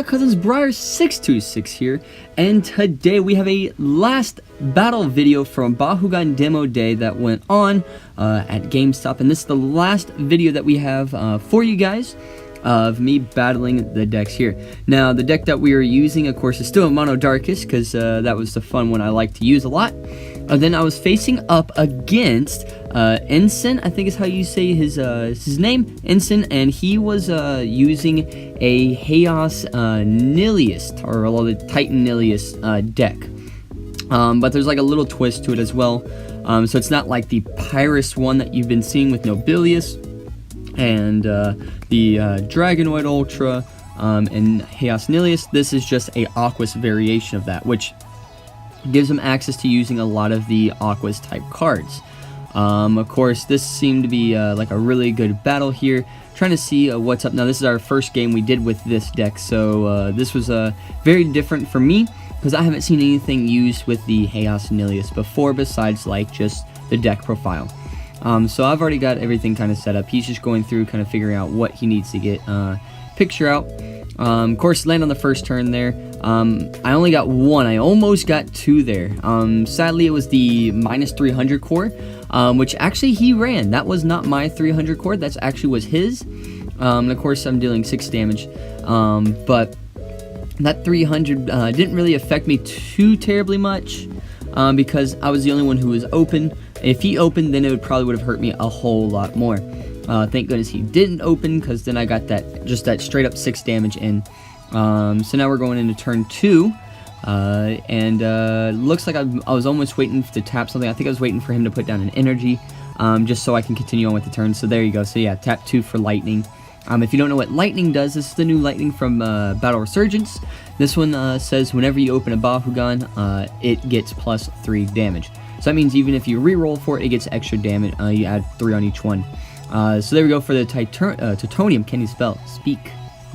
y'all, cousins Briar626 here, and today we have a last battle video from Bakugan Demo Day that went on at GameStop, and this is the last video that we have for you guys of me battling the decks here. Now, the deck that we are using, of course, is still a Mono Darkest, because that was the fun one I like to use a lot. Then I was facing up against Ensyn, I think is how you say his name, Ensyn, and he was using a Chaos Nihilist, or the Titan Nihilist deck. But there's like a little twist to it as well. So it's not like the Pyrus one that you've been seeing with Nobilius and the Dragonoid Ultra and Chaos Nihilist. This is just a Aquas variation of that, which gives him access to using a lot of the Aquas type cards. Of course, this seemed to be like a really good battle here. Trying to see what's up. Now, this is our first game we did with this deck, so this was very different for me, because I haven't seen anything used with the Chaos Nihilist before, besides like just the deck profile. So I've already got everything kind of set up. He's just going through, kind of figuring out what he needs to get picture out. Of course, land on the first turn there. I only got one. I almost got two there. Sadly, it was the -300 core, which actually he ran. That was not my 300 core. That actually was his. And of course, I'm dealing 6 damage. But that 300 didn't really affect me too terribly much, because I was the only one who was open. If he opened, then it probably would have hurt me a whole lot more. Thank goodness he didn't open, because then I got that straight up 6 damage in. So now we're going into turn 2, and looks like I was almost waiting to tap something. I think I was waiting for him to put down an energy, just so I can continue on with the turn. So there you go. So yeah, tap 2 for lightning. If you don't know what lightning does, this is the new lightning from Battle Resurgence. This one says whenever you open a Bakugan, it gets +3 damage. So that means even if you reroll for it, it gets extra damage. You add 3 on each one. So there we go for the Titanium. Can you speak?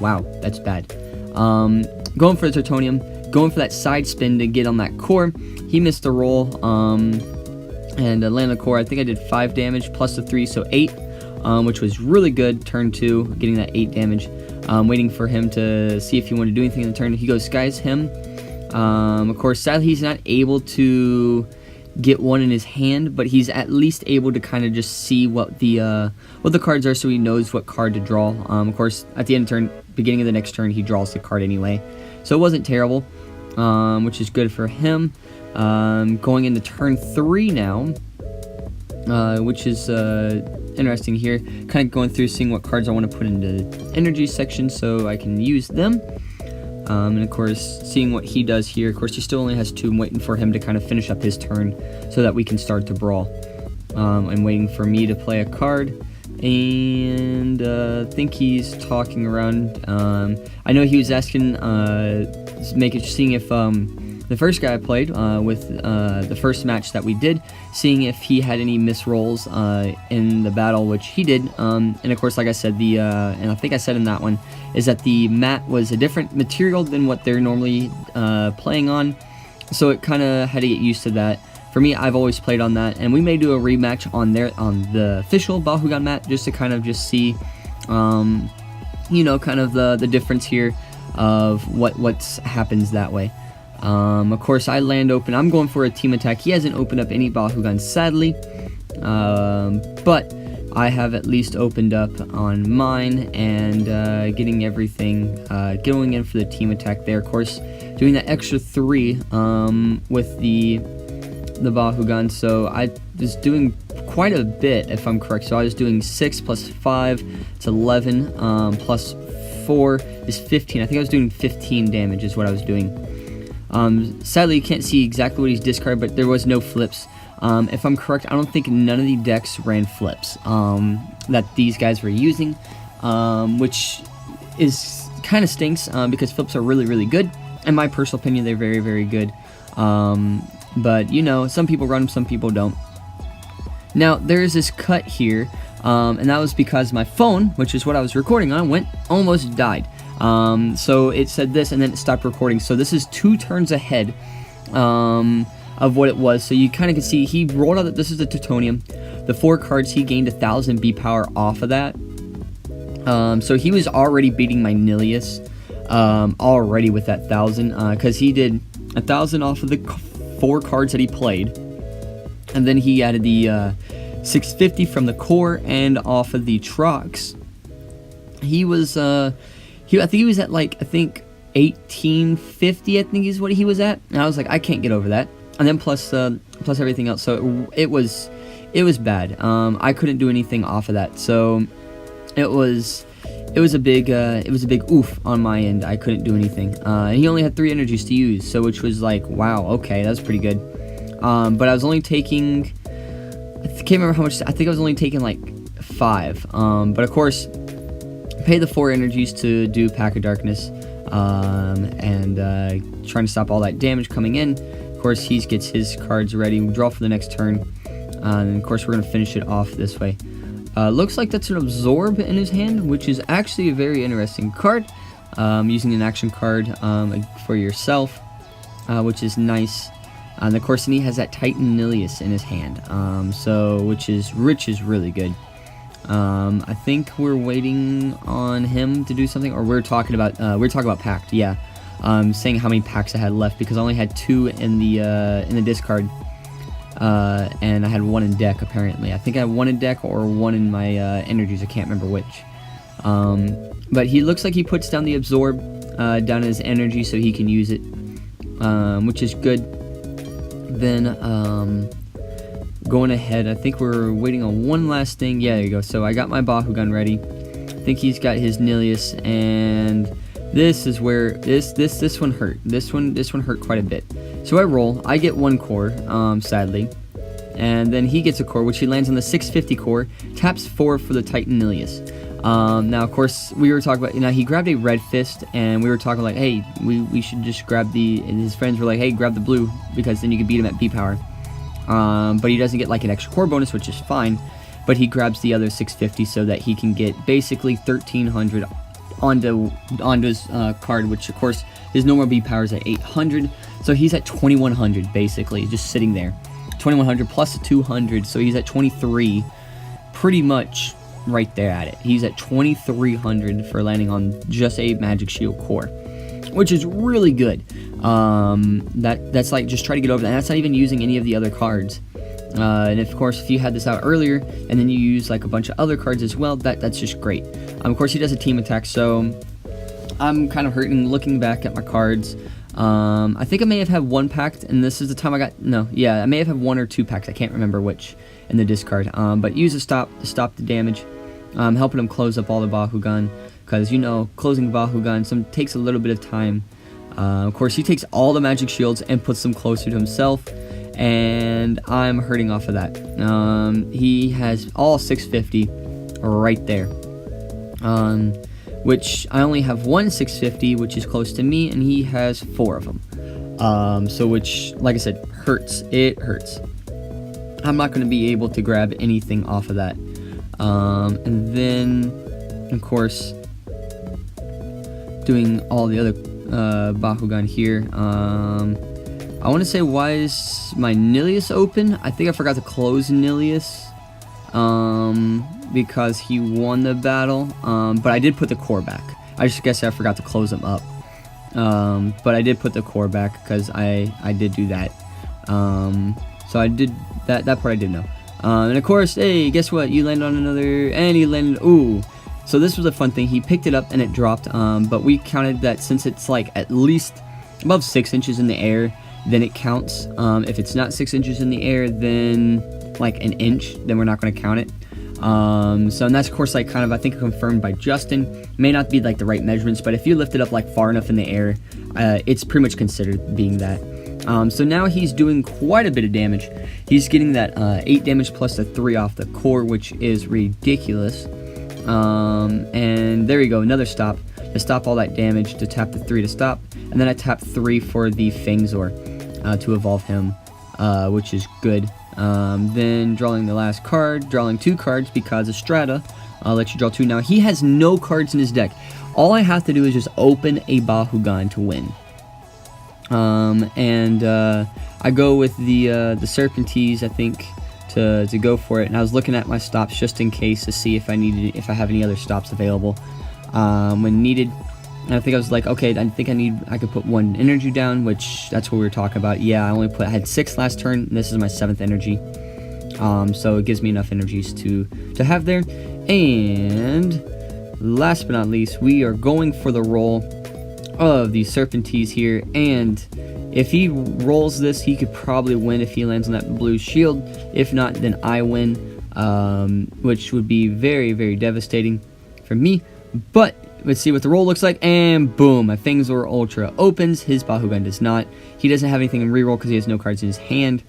Wow, that's bad. Going for the Titanium, going for that side spin to get on that core. He missed the roll, and landed the core. I think I did 5 damage plus the 3, so 8, which was really good. Turn 2, getting that 8 damage. Waiting for him to see if he wanted to do anything in the turn. He goes skies him. Of course, sadly, he's not able to get one in his hand, but he's at least able to kind of just see what the cards are, so he knows what card to draw. Of course, at the end of turn, beginning of the next turn, he draws the card anyway, so it wasn't terrible, which is good for him. Going into turn 3 now, which is interesting here. Kind of going through, seeing what cards I want to put into the energy section so I can use them. And of course, seeing what he does here. Of course, he still only has 2. I'm waiting for him to kind of finish up his turn so that we can start to brawl. I'm waiting for me to play a card, and I think he's talking around. I know he was asking, seeing if the first guy I played with the first match that we did, seeing if he had any miss rolls in the battle, which he did. And of course, like I said, and I think I said in that one, is that the mat was a different material than what they're normally playing on, so it kind of had to get used to that. For me, I've always played on that, and we may do a rematch on the official Bakugan mat, just to kind of just see, you know, kind of the difference here of what happens that way. Of course, I land open. I'm going for a team attack. He hasn't opened up any Bakugan, sadly, but I have at least opened up on mine, and getting everything going in for the team attack there. Of course, doing that extra 3 with the Bakugan, so I was doing quite a bit, if I'm correct. So I was doing 6 plus 5, it's 11, plus 4 is 15. I think I was doing 15 damage is what I was doing. Sadly, you can't see exactly what he's discarded, but there was no flips. If I'm correct, I don't think none of the decks ran flips that these guys were using, which is kind of stinks, because flips are really, really good. In my personal opinion, they're very, very good. But, you know, some people run them, some people don't. Now, there is this cut here, and that was because my phone, which is what I was recording on, almost died. So it said this, and then it stopped recording. So this is 2 turns ahead of what it was. So you kind of can see he rolled out that this is the Titanium. The 4 cards, he gained 1,000 B power off of that. So he was already beating my Nihilus. already with that 1,000, because he did 1,000 off of the 4 cards that he played, and then he added the 650 from the core and off of the trucks. He was I think he was at like 1850, I think is what he was at, and I was like, I can't get over that. And then plus everything else, so it was bad. I couldn't do anything off of that, so it was a big oof on my end. I couldn't do anything. He only had 3 energies to use, so which was like, wow, okay, that's pretty good. But I was only taking, I can't remember how much. I think I was only taking like 5. But of course, pay the 4 energies to do Pack of Darkness, and trying to stop all that damage coming in. Of course, he gets his cards ready. We draw for the next turn, and of course, we're gonna finish it off this way. Looks like that's an Absorb in his hand, which is actually a very interesting card. Using an action card for yourself, which is nice. And of course, he has that Titan Nilius in his hand, which is really good. I think we're waiting on him to do something, or we're talking about Pact, yeah. Saying how many packs I had left, because I only had 2 in the discard. And I had 1 in deck, apparently. I think I had 1 in deck or 1 in my energies. I can't remember which. But he looks like he puts down the Absorb down in his energy so he can use it, which is good. Then going ahead, I think we're waiting on one last thing. Yeah, there you go. So I got my Bakugan ready. I think he's got his Nilius, and this is where this one hurt. This one hurt quite a bit. So I roll. I get 1 core, sadly, and then he gets a core, which he lands on the 650 core. Taps 4 for the Titan Nilius. Now, of course, we were talking about, he grabbed a red fist, and we were talking like, hey, we should just grab and his friends were like, hey, grab the blue, because then you can beat him at B power. But he doesn't get like an extra core bonus, which is fine, but he grabs the other 650 so that he can get basically 1,300 onto his card, which of course his normal B power is at 800, so he's at 2,100 basically, just sitting there. 2,100 plus 200, so he's at 23, pretty much right there at it. He's at 2,300 for landing on just a Magic Shield core, which is really good. That's like, just try to get over that. And that's not even using any of the other cards. And of course, if you had this out earlier and then you use like a bunch of other cards as well, that's just great. Of course, he does a team attack, so I'm kind of hurting looking back at my cards. I think I may have had 1 packed, and this is the time I may have had 1 or 2 packs. I can't remember which in the discard. But use a stop to stop the damage, helping him close up all the Bakugan, because closing Bakugan takes a little bit of time. Of course, he takes all the magic shields and puts them closer to himself, and I'm hurting off of that. He has all 650 right there, which I only have 1 650, which is close to me, and he has 4 of them. So which, like I said, hurts. It hurts. I'm not going to be able to grab anything off of that. And then, of course, doing all the other Bakugan here. I want to say, why is my Nilius open? I think I forgot to close Nilius, because he won the battle. But I did put the core back. I just guess I forgot to close him up. But I did put the core back because I did do that. So I did that part I did know. And of course, hey, guess what? You land on another, and he landed. Ooh. So this was a fun thing. He picked it up and it dropped. But we counted that since it's like at least above 6 inches in the air, then it counts. If it's not 6 inches in the air, then like an inch, then we're not going to count it. And that's of course like kind of, I think, confirmed by Justin. May not be like the right measurements, but if you lift it up like far enough in the air, it's pretty much considered being that. So now he's doing quite a bit of damage. He's getting that 8 damage plus the 3 off the core, which is ridiculous. And there you go, another stop to stop all that damage, to tap the 3 to stop, and then I tap 3 for the Fangzor to evolve him, which is good. Then drawing the last card, drawing 2 cards because of Strata. I'll let you draw 2 now. He has no cards in his deck. All I have to do is just open a Bakugan to win. I go with the Serpentines, I think, to go for it. And I was looking at my stops just in case to see if I have any other stops available when needed. And I think I was like, okay, I think I could put 1 energy down, which that's what we were talking about. Yeah, I had 6 last turn, and this is my 7th energy. So it gives me enough energies to have there. And last but not least, we are going for the roll of the Serpentines here, and if he rolls this, he could probably win if he lands on that blue shield. If not, then I win, which would be very, very devastating for me. But let's see what the roll looks like, and boom, my Fangzor Ultra opens. His Bakugan does not. He doesn't have anything in reroll because he has no cards in his hand,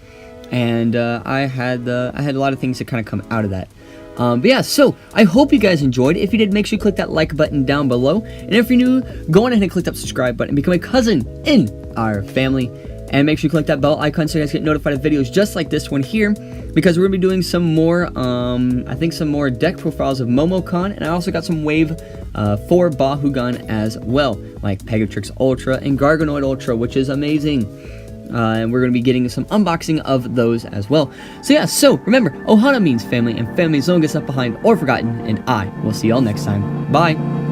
and I had a lot of things that kind of come out of that. But yeah, so I hope you guys enjoyed. If you did, make sure you click that like button down below. And if you're new, go on ahead and click that subscribe button and become a cousin in our family. And make sure you click that bell icon so you guys get notified of videos just like this one here, because we're going to be doing some more, I think some more deck profiles of Momocon, and I also got some Wave 4 Bakugan as well, like Pegatrix Ultra and Garganoid Ultra, which is amazing. And we're going to be getting some unboxing of those as well. So yeah, so remember, Ohana means family, and family is no one gets left behind or forgotten, and I will see y'all next time. Bye!